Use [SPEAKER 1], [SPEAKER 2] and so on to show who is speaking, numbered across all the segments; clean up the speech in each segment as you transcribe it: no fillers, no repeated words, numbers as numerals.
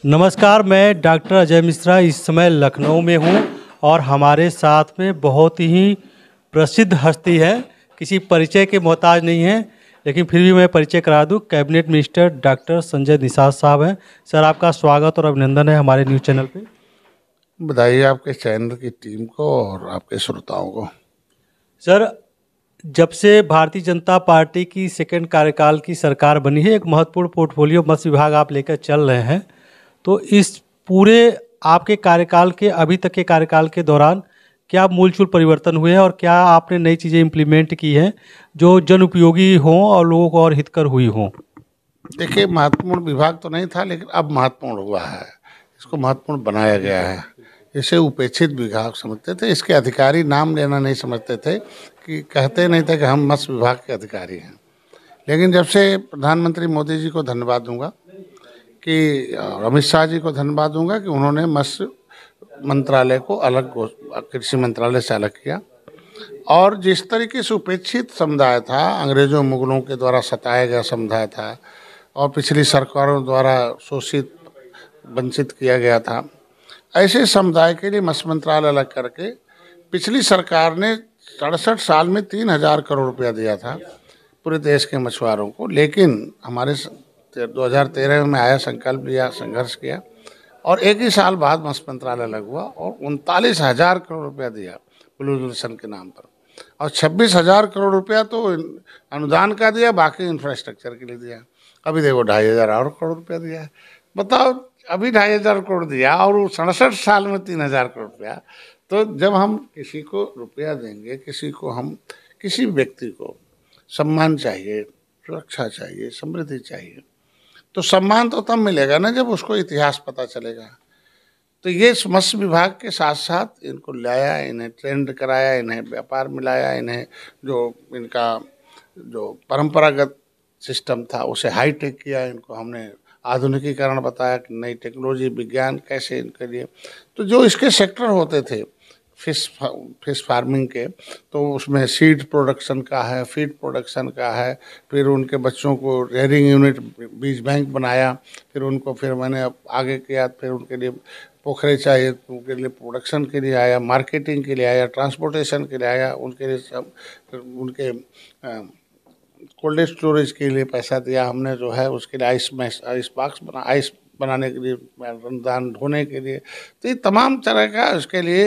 [SPEAKER 1] नमस्कार, मैं डॉक्टर अजय मिश्रा इस समय लखनऊ में हूँ और हमारे साथ में बहुत ही प्रसिद्ध हस्ती है। किसी परिचय के मोहताज नहीं है, लेकिन फिर भी मैं परिचय करा दूँ। Cabinet minister doctor Sanjay Nishad साहब हैं। सर, आपका स्वागत और अभिनंदन है हमारे न्यूज़ चैनल पे।
[SPEAKER 2] बधाई आपके चैनल की टीम को और आपके श्रोताओं को।
[SPEAKER 1] सर, जब से भारतीय जनता पार्टी की सेकंड कार्यकाल की सरकार बनी है, एक महत्वपूर्ण पोर्टफोलियो मत्स्य विभाग आप लेकर चल रहे हैं। तो इस पूरे आपके कार्यकाल के अभी तक के कार्यकाल के दौरान क्या मूलचूल परिवर्तन हुए हैं और क्या आपने नई चीज़ें इम्प्लीमेंट की हैं जो जन उपयोगी हों और लोगों को और हितकर हुई हों?
[SPEAKER 2] देखिए, महत्वपूर्ण विभाग तो नहीं था, लेकिन अब महत्वपूर्ण हुआ है। इसको महत्वपूर्ण बनाया गया है। इसे उपेक्षित विभाग समझते थे, इसके अधिकारी नाम लेना नहीं समझते थे, कि कहते नहीं थे कि हम मत्स्य विभाग के अधिकारी हैं। लेकिन जब से प्रधानमंत्री मोदी जी को धन्यवाद दूंगा कि अमित शाह जी को धन्यवाद दूंगा कि उन्होंने मत्स्य मंत्रालय को अलग कृषि मंत्रालय से अलग किया। और जिस तरीके से उपेक्षित समुदाय था, अंग्रेजों मुगलों के द्वारा सताया गया समुदाय था और पिछली सरकारों द्वारा शोषित वंचित किया गया था, ऐसे समुदाय के लिए मत्स्य मंत्रालय अलग करके पिछली सरकार ने 67 साल में 3,000 करोड़ रुपया दिया था पूरे देश के मछुआरों को। लेकिन हमारे 2013 में आया, संकल्प लिया, संघर्ष किया और एक ही साल बाद मत्स्य मंत्रालय अलग हुआ और 39,000 करोड़ रुपया दिया ब्लू मिशन के नाम पर। और 26,000 करोड़ रुपया तो अनुदान का दिया, बाकी इंफ्रास्ट्रक्चर के लिए दिया। अभी देखो 2,500 और करोड़ रुपया दिया है। बताओ, अभी 2,500 करोड़ दिया और 67 साल में 3,000 करोड़ रुपया। तो जब हम किसी को रुपया देंगे, किसी व्यक्ति को सम्मान चाहिए, सुरक्षा चाहिए, समृद्धि चाहिए, तो सम्मान तो तब मिलेगा ना जब उसको इतिहास पता चलेगा। तो ये मत्स्य विभाग के साथ साथ इनको लाया, इन्हें ट्रेंड कराया, इन्हें व्यापार मिलाया, इन्हें इनका जो परंपरागत सिस्टम था उसे हाईटेक किया। इनको हमने आधुनिकीकरण बताया कि नई टेक्नोलॉजी, विज्ञान कैसे इनके लिए। तो जो इसके सेक्टर होते थे फिश फार्मिंग के, तो उसमें सीड प्रोडक्शन का है, फीड प्रोडक्शन का है, फिर उनके बच्चों को रेयरिंग यूनिट, बीज बैंक बनाया, फिर मैंने आगे किया, फिर उनके लिए पोखरे चाहिए, उनके लिए प्रोडक्शन के लिए आया, मार्केटिंग के लिए आया, ट्रांसपोर्टेशन के लिए आया, उनके लिए सब, उनके कोल्ड स्टोरेज के लिए पैसा दिया हमने, जो है उसके लिए आइस बनाने के लिए अनुदान, ढोने के लिए। तो ये तमाम तरह का उसके लिए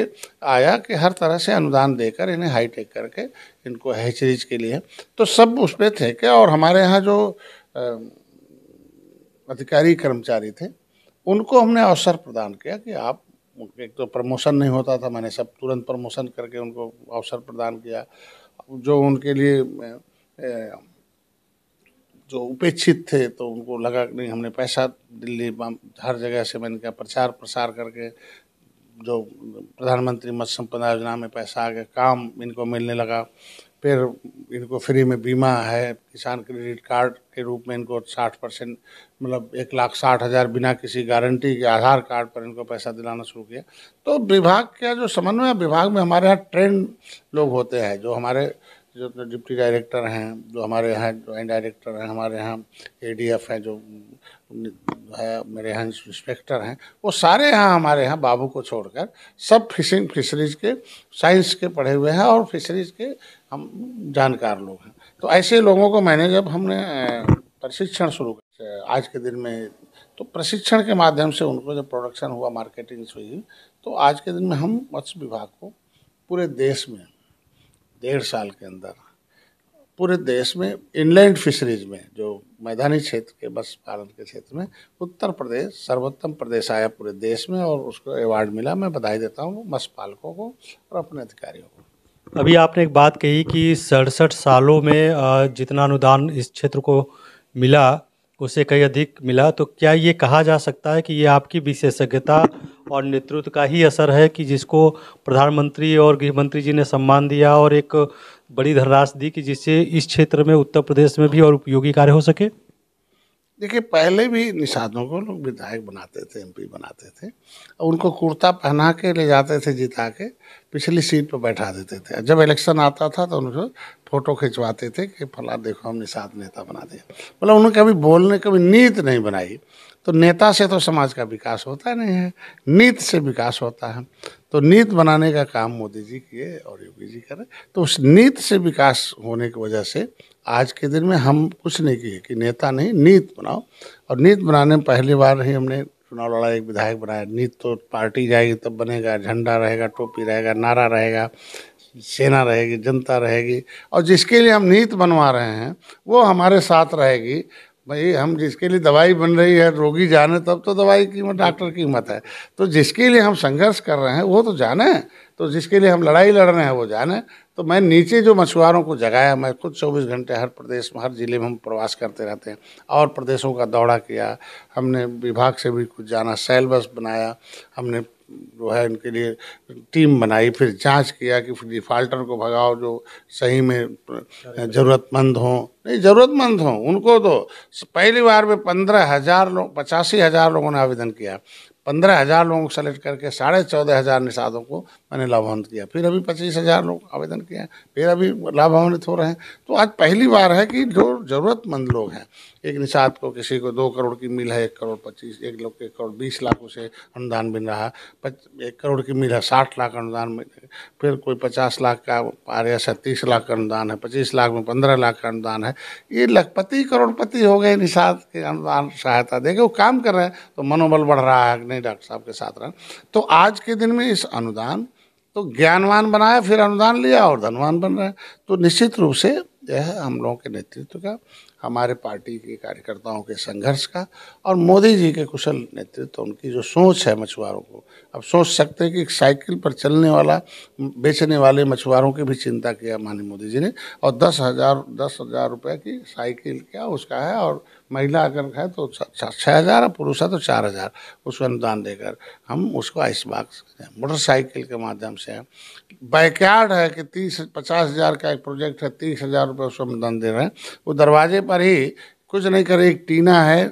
[SPEAKER 2] आया कि हर तरह से अनुदान देकर इन्हें हाईटेक करके इनको हैचरीज के लिए, तो सब उस पर थे क्या। और हमारे यहाँ जो अधिकारी कर्मचारी थे उनको हमने अवसर प्रदान किया कि आप, एक तो प्रमोशन नहीं होता था, मैंने सब तुरंत प्रमोशन करके उनको अवसर प्रदान किया। जो उनके लिए जो उपेक्षित थे तो उनको लगा कि नहीं, हमने पैसा दिल्ली हर जगह से मैंने कहा प्रचार प्रसार करके जो प्रधानमंत्री मत्स्य संपदा योजना में पैसा आ गया, काम इनको मिलने लगा। फिर इनको फ्री में बीमा है, किसान क्रेडिट कार्ड के रूप में इनको 60%, मतलब 1,60,000 बिना किसी गारंटी के आधार कार्ड पर इनको पैसा दिलाना शुरू किया। तो विभाग का जो समन्वय, विभाग में हमारे यहाँ ट्रेंड लोग होते हैं, जो हमारे जो डिप्टी डायरेक्टर हैं, जो हमारे यहाँ ज्वाइंट डायरेक्टर हैं, हमारे यहाँ एडीएफ हैं, जो है मेरे यहाँ इंस्पेक्टर हैं, वो सारे यहाँ हमारे यहाँ बाबू को छोड़कर सब फिशरीज के साइंस के पढ़े हुए हैं और फिशरीज के हम जानकार लोग हैं। तो ऐसे लोगों को जब हमने प्रशिक्षण शुरू किया आज के दिन में, तो प्रशिक्षण के माध्यम से उनको जब प्रोडक्शन हुआ, मार्केटिंग हुई, तो आज के दिन में हम मत्स्य विभाग को पूरे देश में 1.5 साल के अंदर पूरे देश में इनलैंड फिशरीज में, जो मैदानी क्षेत्र के मत्स्य पालन के क्षेत्र में, उत्तर प्रदेश सर्वोत्तम प्रदेश आया पूरे देश में और उसको अवार्ड मिला। मैं बधाई देता हूँ मत्स्य पालकों को और अपने अधिकारियों को।
[SPEAKER 1] अभी आपने एक बात कही कि 67 सालों में जितना अनुदान इस क्षेत्र को मिला उससे कहीं अधिक मिला, तो क्या ये कहा जा सकता है कि ये आपकी विशेषज्ञता और नेतृत्व का ही असर है कि जिसको प्रधानमंत्री और गृह मंत्री जी ने सम्मान दिया और एक बड़ी धनराशि दी कि जिससे इस क्षेत्र में, उत्तर प्रदेश में भी और उपयोगी कार्य हो सके?
[SPEAKER 2] देखिए, पहले भी निषादों को लोग विधायक बनाते थे, एमपी बनाते थे, और उनको कुर्ता पहना के ले जाते थे, जिता के पिछली सीट पर बैठा देते थे। जब इलेक्शन आता था तो उनको फोटो खिंचवाते थे कि फला देखो हम निषाद नेता बना दिया। मतलब उन्होंने कभी बोलने, कभी नीति नहीं बनाई। तो नेता से तो समाज का विकास होता नहीं है, नीति से विकास होता है। तो नीति बनाने का काम मोदी जी किए और योगी जी करें। तो उस नीति से विकास होने की वजह से आज के दिन में हम कुछ नहीं किए कि नेता नहीं, नीति बनाओ। और नीति बनाने में पहली बार ही हमने चुनाव लड़ा, एक विधायक बनाया। नीति तो पार्टी जाएगी तब बनेगा, झंडा रहेगा, टोपी रहेगा, नारा रहेगा, सेना रहेगी, जनता रहेगी। और जिसके लिए हम नीति बनवा रहे हैं वो हमारे साथ रहेगी। भाई हम जिसके लिए दवाई बन रही है, रोगी जाने तब तो दवाई की कीमत, डॉक्टर की कीमत है। तो जिसके लिए हम संघर्ष कर रहे हैं वो तो जाने, तो जिसके लिए हम लड़ाई लड़ रहे हैं वो जाने। तो मैं नीचे जो मछुआरों को जगाया, मैं खुद 24 घंटे हर प्रदेश में, हर जिले में हम प्रवास करते रहते हैं और प्रदेशों का दौरा किया। हमने विभाग से भी कुछ जाना, सेल बस बनाया, हमने जो है इनके लिए टीम बनाई, फिर जांच किया कि फिर डिफाल्टर को भगाओ जो सही में ज़रूरतमंद हों। नहीं, ज़रूरतमंद हों उनको तो पहली बार में 15,000 लोग, 85,000 लोगों ने आवेदन किया। 15,000 लोगों को सेलेक्ट करके 14,500 निषादों को मैंने लाभान्वित किया। फिर अभी 25,000 लोग आवेदन किए, फिर अभी लाभान्वित हो रहे हैं। तो आज पहली बार है कि जो ज़रूरतमंद लोग हैं, एक निषाद को, किसी को 2 करोड़ की मिल है, 1,25,00,000, एक लोग को 1,20,00,000 उसे अनुदान मिल रहा है, 1 करोड़ की मिल है, 60 लाख अनुदान मिल, फिर कोई 50 लाख का आ रहा है, 30 लाख का अनुदान है, 25 लाख में 15 लाख का अनुदान है। ये लखपति करोड़पति हो गए निषाद के अनुदान सहायता देके, वो काम कर रहे हैं तो मनोबल बढ़ रहा है, नहीं डॉक्टर साहब के साथ रहे। तो आज के दिन में इस अनुदान तो ज्ञानवान बनाया, फिर अनुदान लिया और धनवान बन रहे हैं। तो निश्चित रूप से यह हम लोगों के नेतृत्व का, हमारे पार्टी के कार्यकर्ताओं के संघर्ष का और मोदी जी के कुशल नेतृत्व, उनकी जो सोच है मछुआरों को। अब सोच सकते हैं कि एक साइकिल पर चलने वाला, बेचने वाले मछुआरों की भी चिंता किया माननीय मोदी जी ने, और 10,000 रुपये की साइकिल क्या उसका है, और महिला अगर है तो 6,000, पुरुष है तो 4,000, उसको अनुदान देकर हम उसको आइस बॉक्स, मोटरसाइकिल के माध्यम से। बैकयार्ड है कि 50,000 का एक प्रोजेक्ट है, 30,000 रुपये उसको अनुदान दे रहे हैं। वो दरवाजे पर ही कुछ नहीं करे, एक टीना है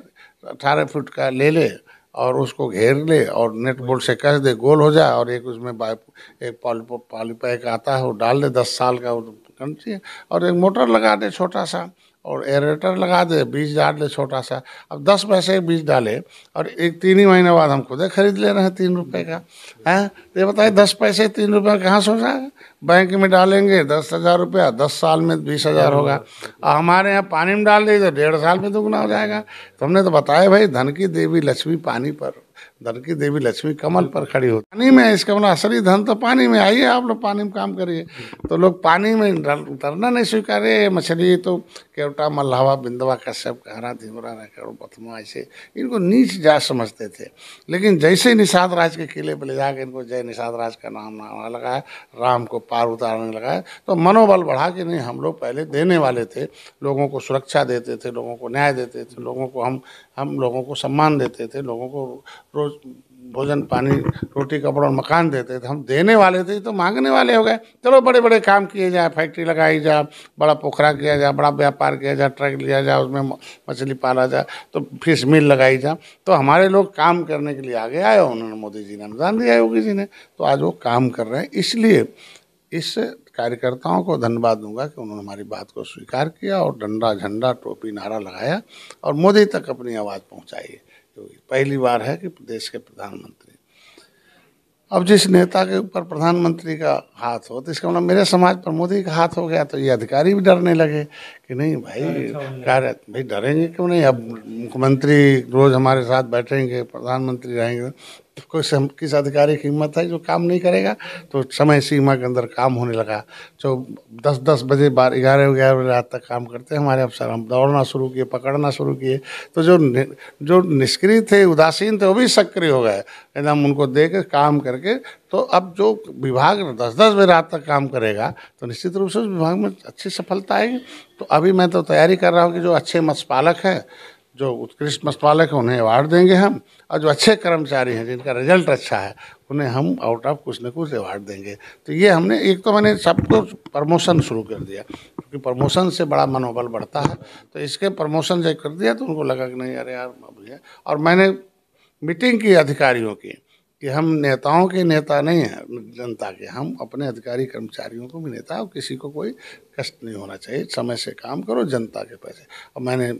[SPEAKER 2] 18 फुट का, ले ले और उसको घेर ले और नेट बोल्ट से कस दे, गोल हो जाए, और एक उसमें एक पॉलीपैक आता है वो डाल दे, 10 साल का वो करनी है, और एक मोटर लगा दे छोटा सा, और एरेटर लगा दे, बीज डाल दे छोटा सा। अब 10 पैसे बीज डाले और 3 ही महीने बाद हम खुद खरीद ले रहे हैं 3 रुपये का। हैं तो ये बताइए 10 पैसे 3 रुपये कहाँ सोचा है? बैंक में डालेंगे 10,000 रुपया, 10 साल में 20,000 होगा, और हमारे यहाँ पानी में डाल दीजिए तो 1.5 साल में दुगना हो जाएगा। तो हमने तो बताया भाई, धन की देवी लक्ष्मी पानी पर, धन की देवी लक्ष्मी कमल पर खड़ी होती, पानी में इसका मतलब असली धन तो पानी में। आइए आप लोग पानी में काम करिए। तो लोग पानी में उतरना नहीं स्वीकारे। मछली तो केवटा, मल्लावा, बिंदवा, कश्यप, कहरा, धीवरा, करोड़, प्रथमा, ऐसे इनको नीच जात समझते थे। लेकिन जैसे निषाद राज के किले पर ले जाकर इनको जय निषाद राज का नाम लगाया, राम को पार उतारने लगाया, तो मनोबल बढ़ा कि नहीं, हम लोग पहले देने वाले थे, लोगों को सुरक्षा देते थे, लोगों को न्याय देते थे, लोगों को हम लोगों को सम्मान देते थे, लोगों को रोज भोजन पानी रोटी कपड़ा और मकान देते थे। हम देने वाले थे तो मांगने वाले हो गए। चलो बड़े बड़े काम किए जाए, फैक्ट्री लगाई जाए, बड़ा पोखरा किया जाए, बड़ा व्यापार किया जाए, ट्रक लिया जाए, उसमें मछली पाला जाए, तो फिश मिल लगाई जाए। तो हमारे लोग काम करने के लिए आगे आए, उन्होंने, मोदी जी ने अनुदान दिया, योगी जी ने, तो आज वो काम कर रहे हैं। इसलिए इस कार्यकर्ताओं को धन्यवाद दूंगा कि उन्होंने हमारी बात को स्वीकार किया और डंडा, झंडा, टोपी, नारा लगाया और मोदी तक अपनी आवाज़ पहुंचाई। तो पहली बार है कि देश के प्रधानमंत्री, अब जिस नेता के ऊपर प्रधानमंत्री का हाथ हो, तो इसका मतलब मेरे समाज पर मोदी का हाथ हो गया, तो ये अधिकारी भी डरने लगे कि नहीं भाई, भाई डरेंगे क्यों नहीं। अब मुख्यमंत्री रोज हमारे साथ बैठेंगे, प्रधानमंत्री रहेंगे, कोई किस अधिकारी की हिम्मत है जो काम नहीं करेगा। तो समय सीमा के अंदर काम होने लगा। जो 10-10 बजे 11 बजे रात तक काम करते हैं हमारे अफसर, हम दौड़ना शुरू किए, पकड़ना शुरू किए। तो जो निष्क्रिय थे, उदासीन थे, वो भी सक्रिय हो गए, एकदम उनको देख काम करके। तो अब जो विभाग 10-10 बजे रात तक काम करेगा तो निश्चित रूप से उस विभाग में अच्छी सफलता आएगी। तो अभी मैं तो तैयारी कर रहा हूँ कि जो अच्छे मत्स्यपालक हैं, जो उत्कृष्ट मत्स्यपालक हैं, उन्हें अवार्ड देंगे हम, और जो अच्छे कर्मचारी हैं जिनका रिजल्ट अच्छा है उन्हें हम आउट ऑफ कुछ न कुछ अवार्ड देंगे। तो ये हमने, एक तो मैंने सबको प्रमोशन शुरू कर दिया, क्योंकि प्रमोशन से बड़ा मनोबल बढ़ता है। तो इसके प्रमोशन जब कर दिया तो उनको लगा कि नहीं अरे यार भैया। और मैंने मीटिंग की अधिकारियों की कि हम नेताओं के नेता नहीं हैं, जनता के, हम अपने अधिकारी कर्मचारियों को भी नेता, और किसी को कोई कष्ट नहीं होना चाहिए, समय से काम करो, जनता के पैसे। और मैंने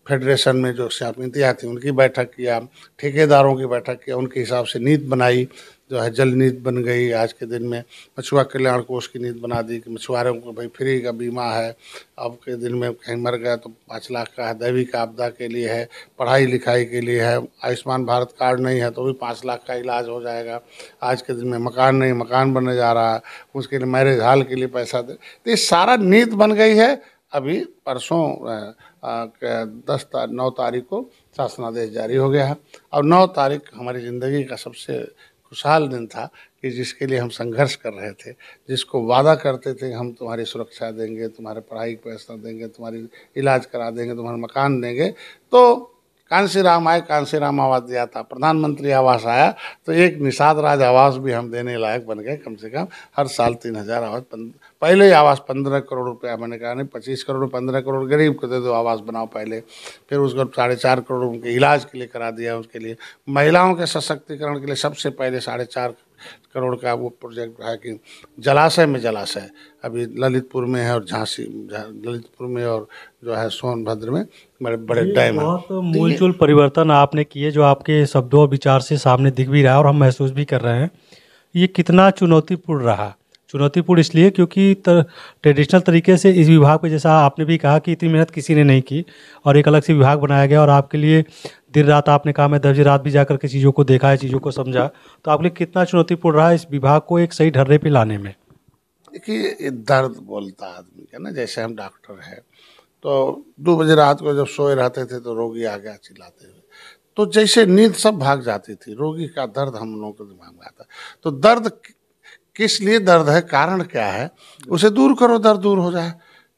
[SPEAKER 2] फेडरेशन में जो समितियाँ थी उनकी बैठक किया, ठेकेदारों की बैठक किया, उनके हिसाब से नीति बनाई, जो है जल नीति बन गई। आज के दिन में मछुआ कल्याण कोष की नीति बना दी कि मछुआरों को भाई फ्री का बीमा है। अब के दिन में कहीं मर गया तो 5 लाख का है, दैविक आपदा के लिए है, पढ़ाई लिखाई के लिए है। आयुष्मान भारत कार्ड नहीं है तो भी 5 लाख का इलाज हो जाएगा। आज के दिन में मकान नहीं, मकान बनने जा रहा है, उसके लिए मैरिज हॉल के लिए पैसा दे, तो ये सारा नीति बन गई है। अभी परसों 9 तारीख को शासनादेश जारी हो गया है और 9 तारीख हमारी ज़िंदगी का सबसे खुशहाल दिन था कि जिसके लिए हम संघर्ष कर रहे थे, जिसको वादा करते थे हम तुम्हारी सुरक्षा देंगे, तुम्हारे पढ़ाई का पैसा देंगे, तुम्हारी इलाज करा देंगे, तुम्हारा मकान देंगे। तो कांसी राम आए, कांसी राम आवास दिया था, प्रधानमंत्री आवास आया तो एक निषाद राज आवास भी हम देने लायक बन गए। कम से कम हर साल 3000 आवास, पहले ही आवास 15 करोड़ रुपया, मैंने कहा नहीं 25 करोड़ 15 करोड़ गरीब को दे दो, आवास बनाओ पहले। फिर उसको 4.5 करोड़ उनके इलाज के लिए करा दिया। उसके लिए महिलाओं के सशक्तिकरण के लिए सबसे पहले 4.5 करोड़ का वो प्रोजेक्ट है कि जलाशय में जलाशय अभी ललितपुर में है और ललितपुर में और जो है सोनभद्र में बड़े बड़े डैम है।
[SPEAKER 1] बहुत मूलचूल परिवर्तन आपने किए जो आपके शब्दों और विचार से सामने दिख भी रहा है और हम महसूस भी कर रहे हैं। ये कितना चुनौतीपूर्ण रहा? चुनौतीपूर्ण इसलिए क्योंकि ट्रेडिशनल तरीके से इस विभाग पे, जैसा आपने भी कहा कि इतनी मेहनत किसी ने नहीं की और एक अलग से विभाग बनाया गया और आपके लिए दिन रात, आपने कहा मैं दर्ज रात भी जाकर के चीज़ों को देखा है, चीज़ों को समझा, तो आपके लिए कितना चुनौतीपूर्ण रहा इस विभाग को एक सही ढर्रे पे लाने में?
[SPEAKER 2] देखिए, ये दर्द बोलता आदमी का ना, जैसे हम डॉक्टर हैं तो 2 बजे रात को जब सोए रहते थे तो रोगी आ गया चिल्लाते हुए, तो जैसे नींद सब भाग जाती थी, रोगी का दर्द हम लोगों के दिमाग में आता। तो दर्द किस लिए दर्द है, कारण क्या है, उसे दूर करो, दर्द दूर हो जाए।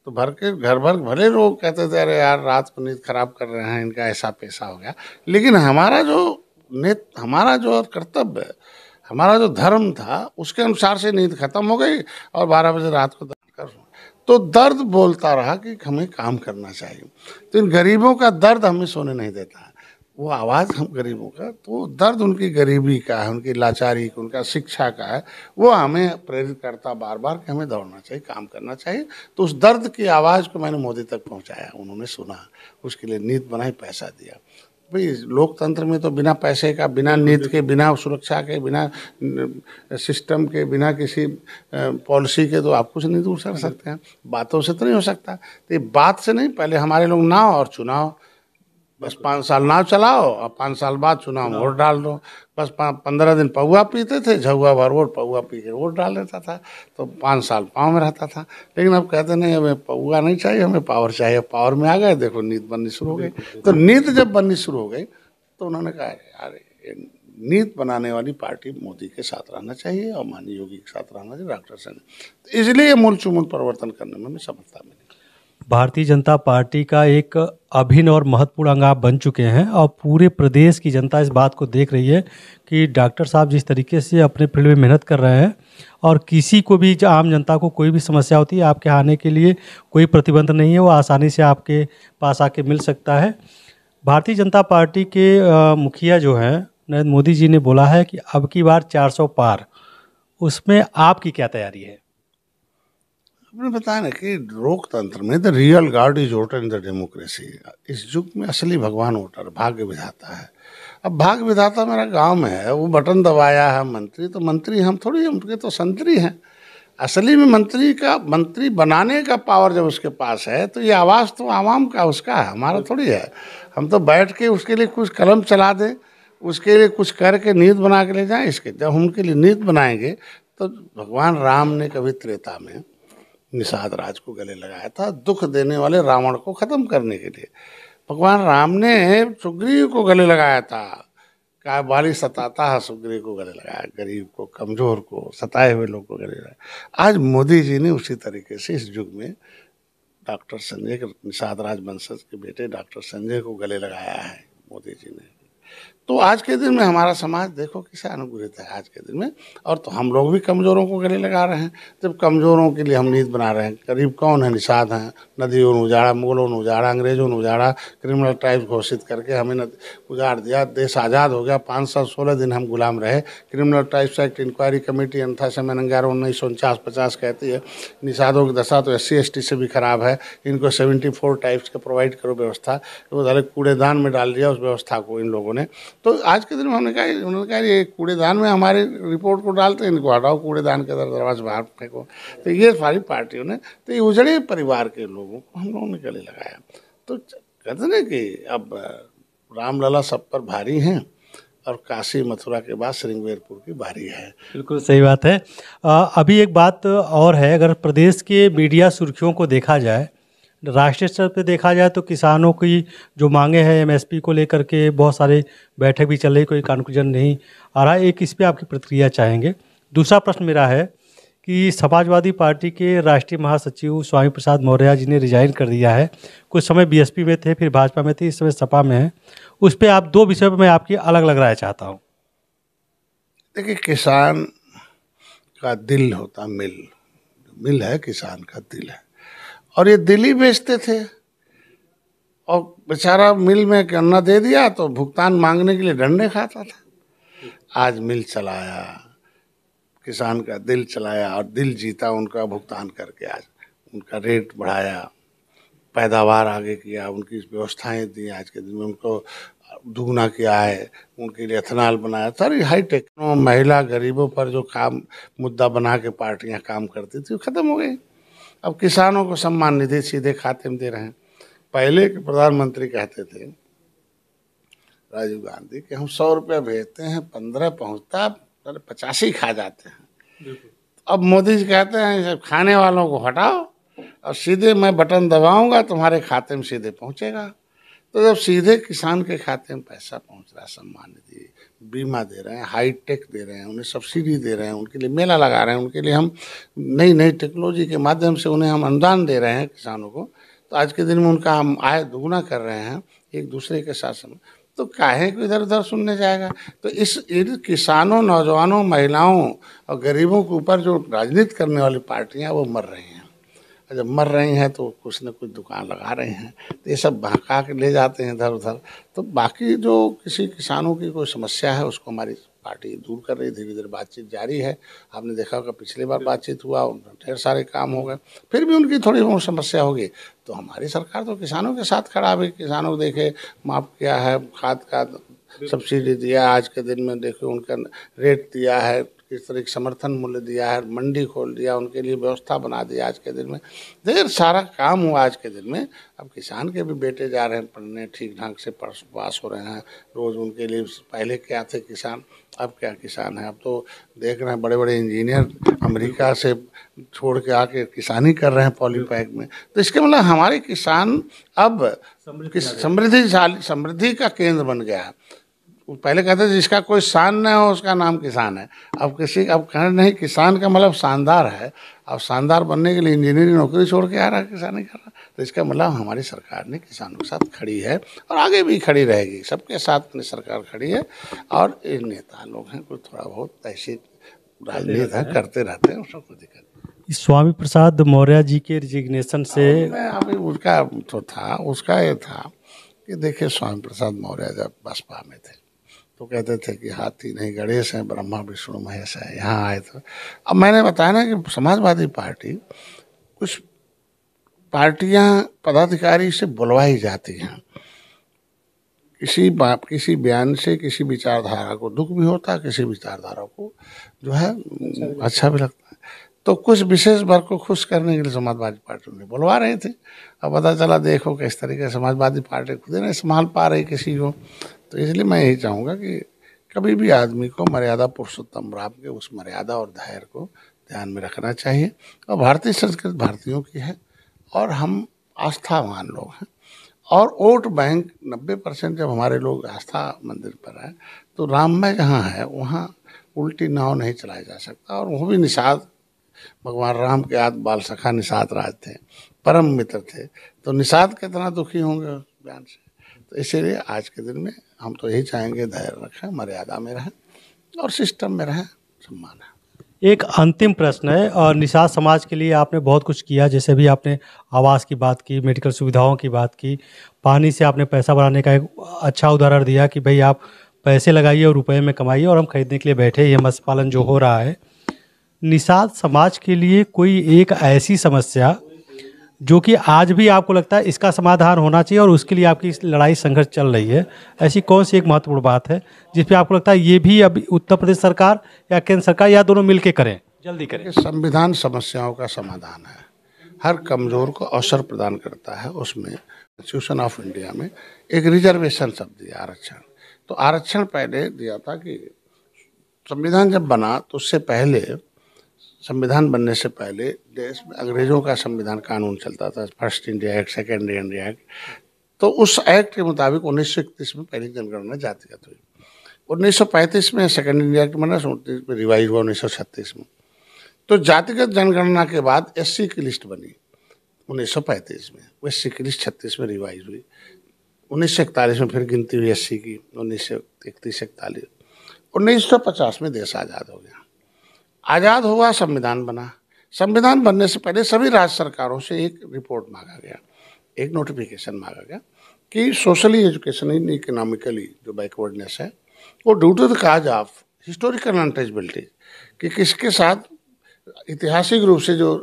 [SPEAKER 2] तो घर भर भले लोग कहते थे अरे यार रात को नींद खराब कर रहे हैं, इनका ऐसा पैसा हो गया, लेकिन हमारा जो कर्तव्य है, हमारा जो धर्म था उसके अनुसार से नींद खत्म हो गई और 12 बजे रात को दर्द कर, तो दर्द बोलता रहा कि हमें काम करना चाहिए। तो इन गरीबों का दर्द हमें सोने नहीं देता है, वो आवाज़ हम गरीबों का, तो दर्द उनकी गरीबी का है, उनकी लाचारी का, उनका शिक्षा का है, वो हमें प्रेरित करता बार बार कि हमें दौड़ना चाहिए, काम करना चाहिए। तो उस दर्द की आवाज़ को मैंने मोदी तक पहुंचाया, उन्होंने सुना, उसके लिए नीति बनाई, पैसा दिया। भाई लोकतंत्र में तो बिना पैसे का, बिना नीति के, बिना सुरक्षा के, बिना सिस्टम के, बिना किसी पॉलिसी के तो आप कुछ नहीं दूर कर सकते हैं। बातों से तो नहीं हो सकता। तो ये बात से नहीं, पहले हमारे लोग नाव और चुनाव, बस 5 साल नाव चलाओ और 5 साल बाद चुनाव में वोट डाल दो। बस 15 दिन पौआ पीते थे, झुआ भर वोट पौआ पी के वोट डाल देता था, तो 5 साल पाँव में रहता था। लेकिन अब कहते नहीं, हमें पौआ नहीं चाहिए, हमें पावर चाहिए। पावर में आ गए, देखो नीति बननी शुरू हो गई। तो नीति जब बननी शुरू हो गई तो उन्होंने कहा यार नीति बनाने वाली पार्टी मोदी के साथ रहना चाहिए और माननीय योगी के साथ रहना चाहिए, डॉक्टर संजय। तो इसलिए मूल परिवर्तन करने में हमें सफलता मिली।
[SPEAKER 1] भारतीय जनता पार्टी का एक अभिन्न और महत्वपूर्ण अंग आप बन चुके हैं और पूरे प्रदेश की जनता इस बात को देख रही है कि डॉक्टर साहब जिस तरीके से अपने फील्ड में मेहनत कर रहे हैं और किसी को भी, आम जनता को कोई भी समस्या होती है, आपके आने के लिए कोई प्रतिबंध नहीं है, वो आसानी से आपके पास आके मिल सकता है। भारतीय जनता पार्टी के मुखिया जो हैं नरेंद्र मोदी जी ने बोला है कि अब की बार 400 पार, उसमें आपकी क्या तैयारी है?
[SPEAKER 2] आपने बताया ना कि लोकतंत्र में the real God is voter in the democracy. इस युग में असली भगवान वोटर, भाग्य विधाता है। अब भाग्य विधाता मेरा गांव में है, वो बटन दबाया है मंत्री, तो मंत्री हम थोड़ी, उनके तो संतरी हैं। असली में मंत्री बनाने का पावर जब उसके पास है तो ये आवाज़ तो आवाम का, उसका है, हमारा थोड़ी है। हम तो बैठ के उसके लिए कुछ कलम चला दें, उसके लिए कुछ करके नीति बना के ले जाएं। इसके जब हम उनके लिए नीति बनाएंगे तो भगवान राम ने कभी त्रेता में निषाद राज को गले लगाया था, दुख देने वाले रावण को खत्म करने के लिए। भगवान राम ने सुग्रीव को गले लगाया था, क्या बाली सताता है, सुग्रीव को गले लगाया, गरीब को, कमजोर को, सताए हुए लोग को गले लगाया। आज मोदी जी ने उसी तरीके से इस युग में डॉक्टर संजय, निषाद राज वंशज के बेटे डॉक्टर संजय को गले लगाया है मोदी जी ने। तो आज के दिन में हमारा समाज देखो कैसे अनुकूलित है आज के दिन में। और तो हम लोग भी कमज़ोरों को गले लगा रहे हैं, जब कमज़ोरों के लिए हम नीति बना रहे हैं। करीब कौन है निषाद हैं, नदियों ने उजाड़ा, मुगलों ने उजाड़ा, अंग्रेज़ों ने उजाड़ा, क्रिमिनल ट्राइब्स घोषित करके हमें उजाड़ दिया, देश आज़ाद हो गया। 516 दिन हम गुलाम रहे। Criminal tribes act inquiry committee अन्था समय 1949-50 कहती है निषादों की दशा तो SC/ST से भी खराब है, इनको 74 टाइप्स का प्रोवाइड करो व्यवस्था। तो सारे कूड़ेदान में डाल दिया उस व्यवस्था को इन लोगों ने। तो आज के दिन में उन्होंने कहा ये कूड़ेदान में हमारी रिपोर्ट को डालते हैं, इनको हटाओ, कूड़ेदान के दरवाजे बाहर फेंको। तो ये सारी पार्टियों ने, तो ये उजड़े परिवार के लोगों को हम लोगों ने गले लगाया। तो कहते ना कि अब रामलला सब पर भारी हैं और काशी मथुरा के बाद श्रृंगेरपुर की बारी है।
[SPEAKER 1] बिल्कुल सही बात है। अभी एक बात और है, अगर प्रदेश के मीडिया सुर्खियों को देखा जाए, राष्ट्रीय स्तर पे देखा जाए तो किसानों की जो मांगे हैं MSP को लेकर के बहुत सारे बैठक भी चल रही, कोई कंक्लूजन नहीं आ रहा। एक इस पे आपकी प्रतिक्रिया चाहेंगे। दूसरा प्रश्न मेरा है कि समाजवादी पार्टी के राष्ट्रीय महासचिव स्वामी प्रसाद मौर्य जी ने रिजाइन कर दिया है। कुछ समय BSP में थे, फिर भाजपा में थे, इस समय सपा में है। उस पर आप दो विषयों पर मैं आपकी अलग अलग राय चाहता हूँ।
[SPEAKER 2] देखिए, किसान का दिल होता मिल है, किसान का दिल है, और ये दिल ही बेचते थे। और बेचारा मिल में गन्ना दे दिया तो भुगतान मांगने के लिए डंडे खाता था। आज मिल चलाया, किसान का दिल चलाया और दिल जीता उनका भुगतान करके। आज उनका रेट बढ़ाया, पैदावार आगे किया, उनकी व्यवस्थाएं दी। आज के दिन में उनको दुगना किया है, उनके लिए एथेनॉल बनाया। सारी हाईटेक महिला गरीबों पर जो काम मुद्दा बना के पार्टियां काम करती थी वो खत्म हो गई। अब किसानों को सम्मान निधि सीधे खाते में दे रहे हैं। पहले के प्रधानमंत्री कहते थे राजीव गांधी कि हम 100 रुपया भेजते हैं, 15 पहुंचता, 85 खा जाते हैं। अब मोदी जी कहते हैं खाने वालों को हटाओ और सीधे मैं बटन दबाऊंगा तुम्हारे खाते में सीधे पहुंचेगा। तो जब सीधे किसान के खाते में पैसा पहुंच रहा है, सम्मान निधि, बीमा दे रहे हैं, हाईटेक दे रहे हैं, उन्हें सब्सिडी दे रहे हैं, उनके लिए मेला लगा रहे हैं, उनके लिए हम नई नई टेक्नोलॉजी के माध्यम से उन्हें हम अनुदान दे रहे हैं किसानों को। तो आज के दिन में उनका हम आय दुगुना कर रहे हैं एक दूसरे के शासन में। तो काहे को इधर उधर सुनने जाएगा। तो इस किसानों, नौजवानों, महिलाओं और गरीबों के ऊपर जो राजनीति करने वाली पार्टियां वो मर रही हैं। जब मर रही हैं तो कुछ न कुछ दुकान लगा रहे हैं, तो ये सब बहका के ले जाते हैं इधर उधर। तो बाकी जो किसी किसानों की कोई समस्या है उसको हमारी पार्टी दूर कर रही है। धीरे धीरे बातचीत जारी है। आपने देखा होगा पिछली बार बातचीत हुआ, ढेर सारे काम हो गए, फिर भी उनकी थोड़ी बहुत समस्या होगी। तो हमारी सरकार तो किसानों के साथ खड़ा है। किसानों को देखे माफ़ किया है, खाद का सब्सिडी दिया, आज के दिन में देखो उनका रेट दिया है, किस तरह की समर्थन मूल्य दिया है, मंडी खोल दिया, उनके लिए व्यवस्था बना दी। आज के दिन में ढेर सारा काम हुआ। आज के दिन में अब किसान के भी बेटे जा रहे हैं पढ़ने, ठीक ढंग से पास हो रहे हैं रोज़। उनके लिए पहले क्या थे किसान, अब क्या किसान है। अब तो देख रहे हैं बड़े बड़े इंजीनियर अमेरिका से छोड़ के आके किसानी कर रहे हैं पॉलीपैक में। तो इसके मतलब हमारे किसान अब समृद्धि का केंद्र बन गया है। पहले कहते थे जिसका कोई शान न हो उसका नाम किसान है। अब कहना नहीं, किसान का मतलब शानदार है। अब शानदार बनने के लिए इंजीनियरिंग नौकरी छोड़ के आ रहा है, किसानी कर रहा है। तो इसका मतलब हमारी सरकार ने किसानों के साथ खड़ी है और आगे भी खड़ी रहेगी। सबके साथ अपनी सरकार खड़ी है। और ये नेता लोग हैं कुछ थोड़ा बहुत ऐसी राजनीति है करते रहते हैं, उसको कोई दिक्कत नहीं।
[SPEAKER 1] स्वामी प्रसाद मौर्य जी के रिजिग्नेशन से
[SPEAKER 2] मैं अभी उसका तो था, उसका ये था कि देखिए स्वामी प्रसाद मौर्य जब बसपा में थे तो कहते थे कि हाथी नहीं गणेश हैं, ब्रह्मा विष्णु महेश है। यहाँ आए तो अब मैंने बताया ना कि समाजवादी पार्टी, कुछ पार्टियां पदाधिकारी से बुलवाई जाती हैं। किसी बयान से किसी विचारधारा को दुख भी होता है, किसी विचारधारा को जो है अच्छा भी लगता है। तो कुछ विशेष वर्ग को खुश करने के लिए समाजवादी पार्टी ने बुलवा रहे थे। अब पता चला देखो किस तरीके से समाजवादी पार्टी खुद नहीं संभाल पा रही किसी को। तो इसलिए मैं यही चाहूँगा कि कभी भी आदमी को मर्यादा पुरुषोत्तम राम के उस मर्यादा और धैर्य को ध्यान में रखना चाहिए। और भारतीय संस्कृति भारतीयों की है और हम आस्थावान लोग हैं। और वोट बैंक 90% जब हमारे लोग आस्था मंदिर पर है तो राममय जहाँ है वहाँ उल्टी नाव नहीं चलाया जा सकता। और वो भी निषाद, भगवान राम के आद बाल सखा निषाद राज थे, परम मित्र थे। तो निषाद कितना दुखी होंगे उस बयान से। तो इसीलिए आज के दिन में हम तो यही चाहेंगे, धैर्य रखें, मर्यादा में रहें और सिस्टम में रहें, सम्मान है।
[SPEAKER 1] एक अंतिम प्रश्न है, और निषाद समाज के लिए आपने बहुत कुछ किया, जैसे भी आपने आवास की बात की, मेडिकल सुविधाओं की बात की, पानी से आपने पैसा बढ़ाने का एक अच्छा उदाहरण दिया कि भाई आप पैसे लगाइए और रुपए में कमाइए, और हम खरीदने के लिए बैठे, ये मत्स्य पालन जो हो रहा है। निषाद समाज के लिए कोई एक ऐसी समस्या जो कि आज भी आपको लगता है इसका समाधान होना चाहिए और उसके लिए आपकी लड़ाई संघर्ष चल रही है, ऐसी कौन सी एक महत्वपूर्ण बात है जिस पे आपको लगता है ये भी अभी उत्तर प्रदेश सरकार या केंद्र सरकार या दोनों मिलकर करें, जल्दी करें?
[SPEAKER 2] संविधान समस्याओं का समाधान है, हर कमजोर को अवसर प्रदान करता है। उसमें कॉन्स्टिट्यूशन ऑफ इंडिया में एक रिजर्वेशन शब्द दिया, आरक्षण। तो आरक्षण पहले दिया था कि संविधान जब बना तो उससे पहले, संविधान बनने से पहले देश में अंग्रेजों का संविधान कानून चलता था, first India act, second India act. तो उस एक्ट के मुताबिक 1931 में पहली जनगणना जातिगत हुई। 1935 में सेकेंड इंडिया एक्ट बना, 1929 में रिवाइज हुआ 1936 में। तो जातिगत जनगणना के बाद एससी की लिस्ट बनी 1935 में, एससी की लिस्ट 36 में रिवाइज हुई। 1941 में फिर गिनती हुई एससी की, 1931-41। 1950 में देश आज़ाद हो गया। आज़ाद हुआ, संविधान बना। संविधान बनने से पहले सभी राज्य सरकारों से एक रिपोर्ट मांगा गया, एक नोटिफिकेशन मांगा गया कि सोशली, एजुकेशनली, इकोनॉमिकली जो बैकवर्डनेस है वो due to the cause of historical untouchability, कि किसके साथ ऐतिहासिक रूप से जो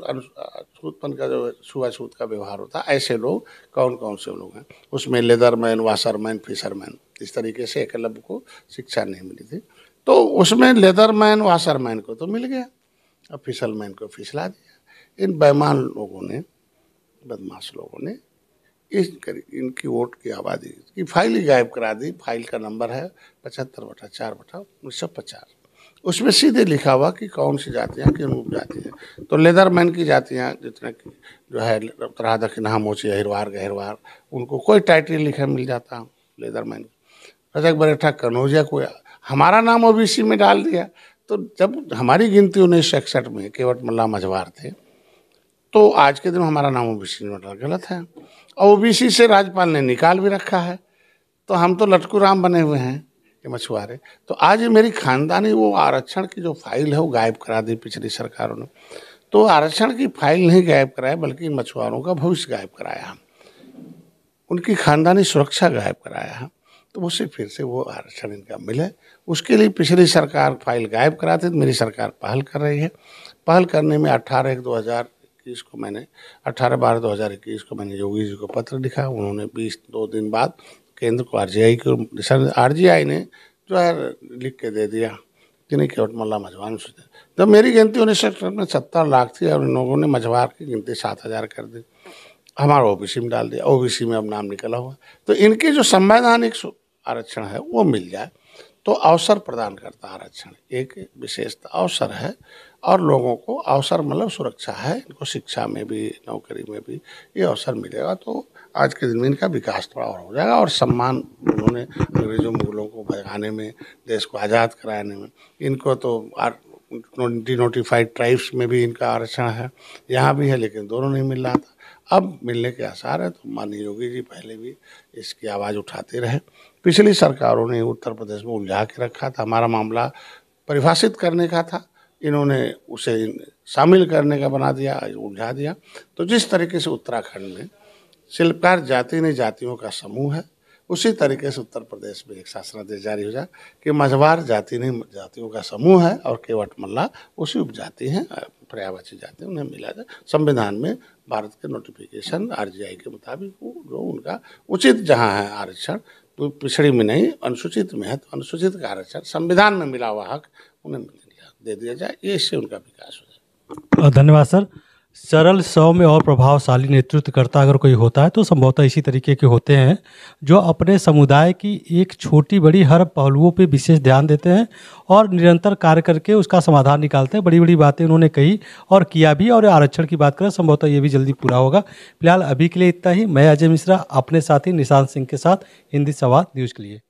[SPEAKER 2] छूतपन का जो छुआछूत का व्यवहार होता है, ऐसे लोग कौन कौन से लोग हैं। उसमें लेदरमैन, वाशरमैन, फिशरमैन, इस तरीके से एकलव्य को शिक्षा नहीं मिली थी। तो उसमें लेदरमैन, वाशरमैन को तो मिल गया, अब फिशरमैन को फिसला दिया। इन बेईमान लोगों ने, बदमाश लोगों ने इनकी वोट की आबादी की फाइल ही गायब करा दी। फाइल का नंबर है 75/4/1950। उसमें सीधे लिखा हुआ कि कौन सी जातियाँ, किन उपजातियाँ। तो लेदरमैन की जातियाँ जितने जो है, उत्तरा, दक्षिणा, मोची, अहिरवार, गहरवार, उनको कोई टाइटल लिखा मिल जाता लेदरमैन। रजक, बरेठा, कनौजिया को हमारा नाम ओबीसी में डाल दिया। तो जब हमारी गिनती 1961 में केवट मल्ला मझवार थे, तो आज के दिन हमारा नाम ओबीसी में डाल, गलत है। और ओबीसी से राज्यपाल ने निकाल भी रखा है, तो हम तो लटकू राम बने हुए हैं, ये मछुआरे। तो आज मेरी खानदानी वो आरक्षण की जो फाइल है वो गायब करा दी पिछली सरकारों ने। तो आरक्षण की फाइल नहीं गायब कराया, बल्कि मछुआरों का भविष्य गायब कराया, उनकी खानदानी सुरक्षा गायब कराया। तो उसे फिर से वो आरक्षण इनका मिले, उसके लिए पिछली सरकार फाइल गायब कराती, तो मेरी सरकार पहल कर रही है। पहल करने में 18/1/2021 को मैंने 18/12/2021 को मैंने योगी जी को पत्र लिखा। उन्होंने 2 दिन बाद केंद्र को आरजीआई ने जो है लिख के दे दिया कि नहीं, केवट मल्ला मझवार में। जब मेरी गिनती 1960 में 70 लाख थी और इन लोगों ने मझवार की गिनती 7000 कर दी, हमारा ओबीसी में डाल दिया। ओबीसी में अब नाम निकला हुआ। तो इनके जो संवैधानिक आरक्षण है वो मिल जाए तो अवसर प्रदान करता आरक्षण, एक विशेषता अवसर है। और लोगों को अवसर मतलब सुरक्षा है, इनको शिक्षा में भी, नौकरी में भी ये अवसर मिलेगा। तो आज के दिन में इनका विकास थोड़ा और हो जाएगा। और सम्मान उन्होंने अंग्रेजों मुगलों को भगाने में, देश को आज़ाद कराने में, इनको तो नोटिफाइड ट्राइब्स में भी इनका आरक्षण है, यहाँ भी है, लेकिन दोनों नहीं मिल रहा था। अब मिलने के आसार है। तो माननीय योगी जी पहले भी इसकी आवाज़ उठाते रहे। पिछली सरकारों ने उत्तर प्रदेश में उलझा के रखा था, हमारा मामला परिभाषित करने का था, इन्होंने उसे शामिल करने का बना दिया, उलझा दिया। तो जिस तरीके से उत्तराखंड में शिल्पकार जाति नहीं जातियों का समूह है, उसी तरीके से उत्तर प्रदेश में एक शासनादेश जारी हो जाए कि मझवार जाति नहीं जातियों का समूह है और केवट मल्ला उसी उपजाति हैं, पर्यायवाची जाति, उन्हें मिला जाए। संविधान में भारत के नोटिफिकेशन आरजीआई के मुताबिक जो उनका उचित जहाँ है आरक्षण, तो पिछड़ी में नहीं, अनुसूचित में है, तो अनुसूचित का आरक्षण संविधान में मिला हुआ हक उन्हें दे दिया जाए, ये इससे उनका विकास हो जाए।
[SPEAKER 1] धन्यवाद सर। सरल, सौम्य और प्रभावशाली नेतृत्वकर्ता अगर कोई होता है तो संभवतः इसी तरीके के होते हैं, जो अपने समुदाय की एक छोटी बड़ी हर पहलुओं पे विशेष ध्यान देते हैं और निरंतर कार्य करके उसका समाधान निकालते हैं। बड़ी बड़ी बातें उन्होंने कही और किया भी, और आरक्षण की बात करें संभवतः ये भी जल्दी पूरा होगा। फिलहाल अभी के लिए इतना ही। मैं अजय मिश्रा अपने साथी निशांत सिंह के साथ हिंदी संवाद न्यूज़ के लिए।